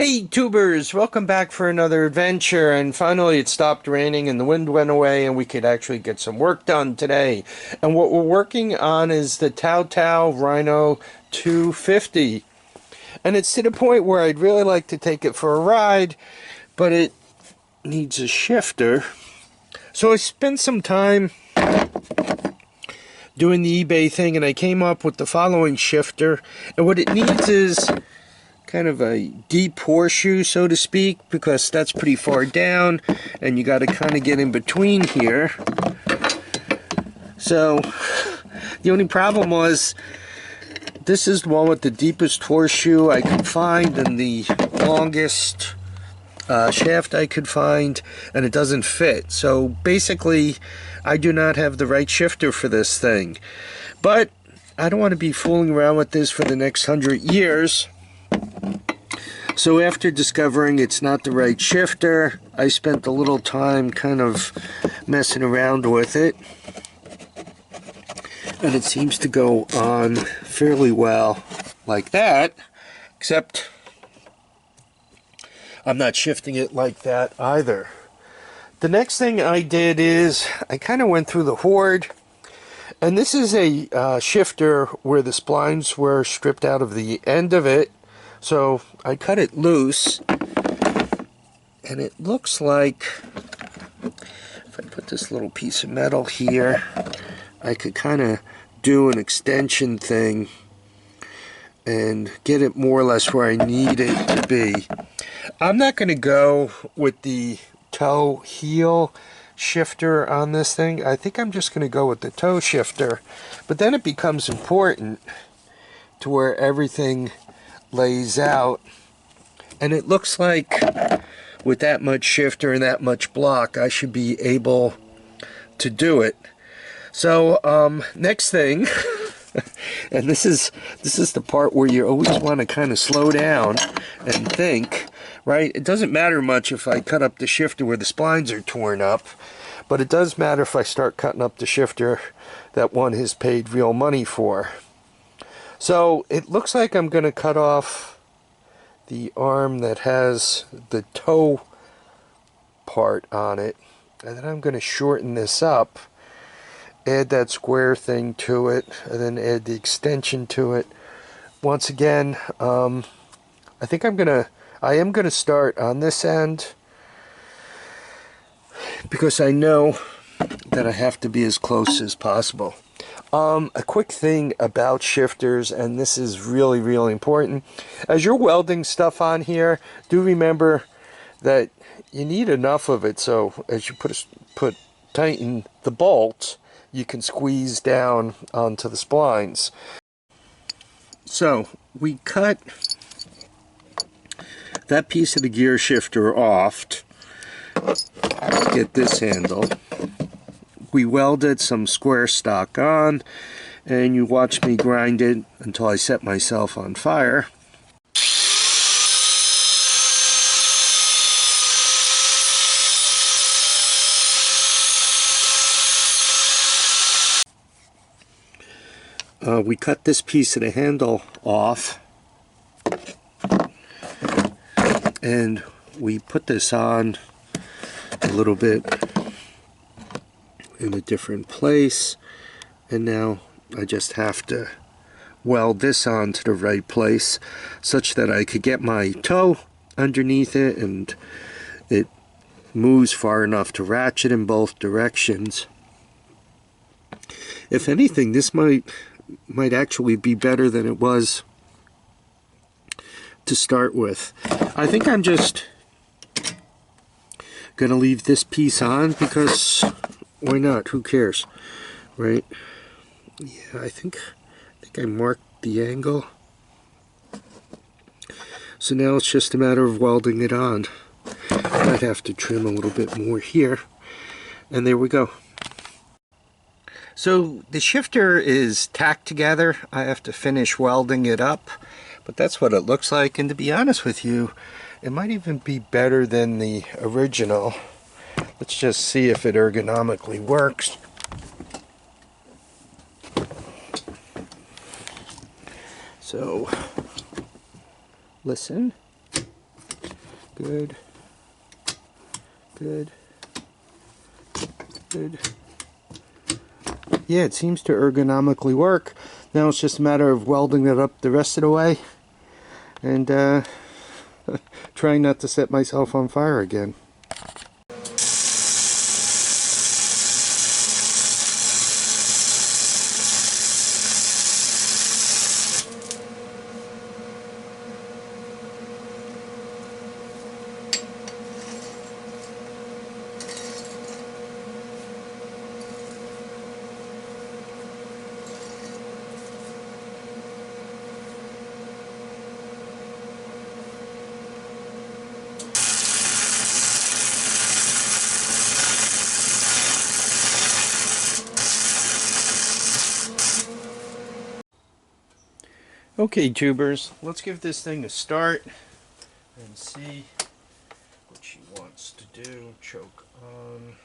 Hey tubers, welcome back for another adventure, and finally it stopped raining and the wind went away and we could actually get some work done today. And what we're working on is the Tao Tao Rhino 250. And it's to the point where I'd really like to take it for a ride, but it needs a shifter. So I spent some time doing the eBay thing and I came up with the following shifter. And what it needs is kind of a deep horseshoe, so to speak, because that's pretty far down and you got to kind of get in between here. So the only problem was this is the one with the deepest horseshoe I could find and the longest shaft I could find, and it doesn't fit. So basically I do not have the right shifter for this thing, but I don't want to be fooling around with this for the next 100 years. So after discovering it's not the right shifter, I spent a little time kind of messing around with it. And it seems to go on fairly well like that, except I'm not shifting it like that either. The next thing I did is I kind of went through the hoard, and this is a shifter where the splines were stripped out of the end of it. So I cut it loose, and it looks like if I put this little piece of metal here, I could kind of do an extension thing and get it more or less where I need it to be. I'm not going to go with the toe heel shifter on this thing. I think I'm just going to go with the toe shifter, but then it becomes important to where everything lays out, and it looks like with that much shifter and that much block I should be able to do it. So next thing and this is the part where you always want to kind of slow down and think, right? It doesn't matter much if I cut up the shifter where the splines are torn up, but it does matter if I start cutting up the shifter that one has paid real money for. So it looks like I'm going to cut off the arm that has the toe part on it, and then I'm going to shorten this up, add that square thing to it, and then add the extension to it. Once again, I am going to start on this end because I know that I have to be as close as possible. A quick thing about shifters, and this is really, really important. As you're welding stuff on here, do remember that you need enough of it so as you tighten the bolt, you can squeeze down onto the splines. So we cut that piece of the gear shifter off to get this handle. We welded some square stock on, and you watch me grind it until I set myself on fire. We cut this piece of the handle off, and we put this on a little bit in a different place, and now I just have to weld this on to the right place such that I could get my toe underneath it and it moves far enough to ratchet in both directions. If anything, this might actually be better than it was to start with. I think I'm just gonna leave this piece on because why not? Who cares, right? Yeah, I think I marked the angle. So now it's just a matter of welding it on. I'd have to trim a little bit more here, and there we go. So the shifter is tacked together. I have to finish welding it up, but that's what it looks like. And to be honest with you, it might even be better than the original. Let's just see if it ergonomically works. So listen. Good. Good. Good. Yeah, it seems to ergonomically work. Now it's just a matter of welding it up the rest of the way and trying not to set myself on fire again. Okay, tubers, let's give this thing a start and see what she wants to do. Choke on.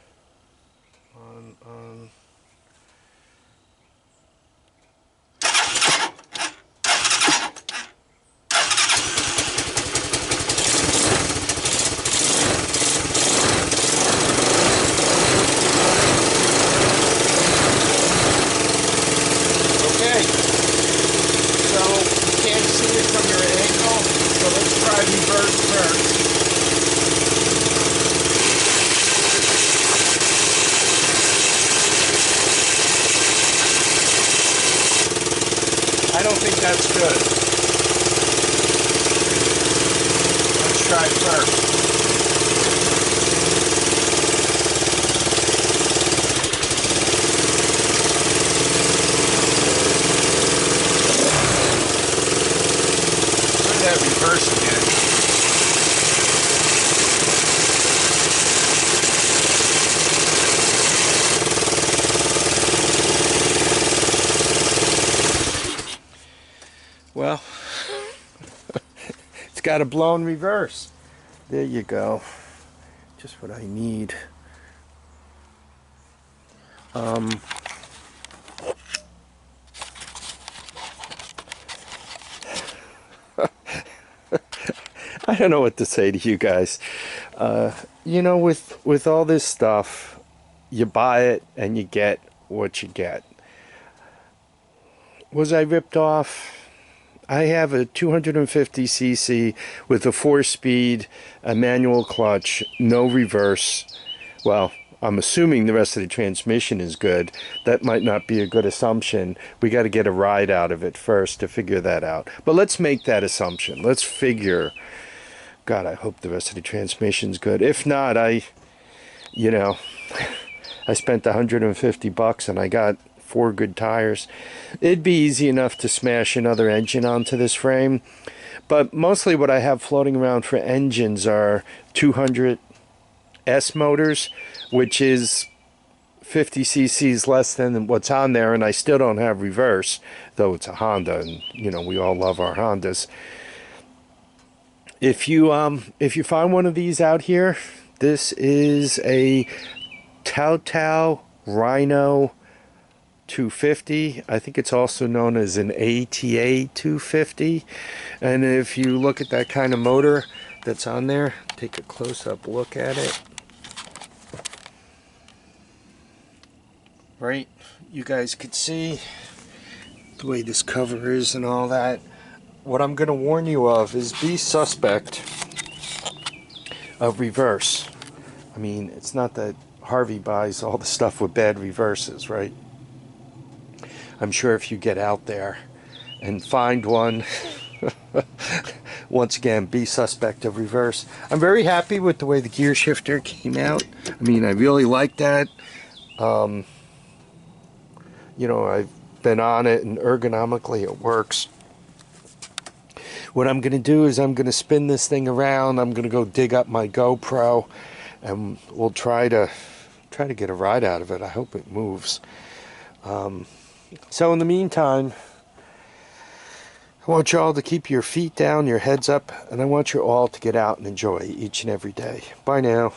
Okay, so you can't see it from your angle, so let's try reverse first. I don't think that's good. Let's try first. Try that reverse again. Well, it's got a blown reverse. There you go. Just what I need. I don't know what to say to you guys. You know, with all this stuff, you buy it and you get what you get. Was I ripped off? I have a 250cc with a 4-speed, a manual clutch, no reverse. Well, I'm assuming the rest of the transmission is good. That might not be a good assumption. We got to get a ride out of it first to figure that out. But let's make that assumption. Let's figure, God, I hope the rest of the transmission's good. If not, you know, I spent $150 and I got 4 good tires. It'd be easy enough to smash another engine onto this frame, but mostly what I have floating around for engines are 200S motors, which is 50 cc's less than what's on there, and I still don't have reverse, though it's a Honda, and you know, we all love our Hondas. If you find one of these out here, this is a Tao Tao Rhino 250. I think it's also known as an ATA 250. And if you look at that kind of motor that's on there, take a close-up look at it. Right, you guys could see the way this cover is and all that. What I'm going to warn you of is be suspect of reverse. I mean, it's not that Harvey buys all the stuff with bad reverses, right? I'm sure if you get out there and find one, once again, be suspect of reverse. I'm very happy with the way the gear shifter came out. I mean, I really like that. You know, I've been on it and ergonomically it works. What I'm going to do is I'm going to spin this thing around. I'm going to go dig up my GoPro and we'll try to get a ride out of it. I hope it moves. So in the meantime, I want you all to keep your feet down, your heads up, and I want you all to get out and enjoy each and every day. Bye now.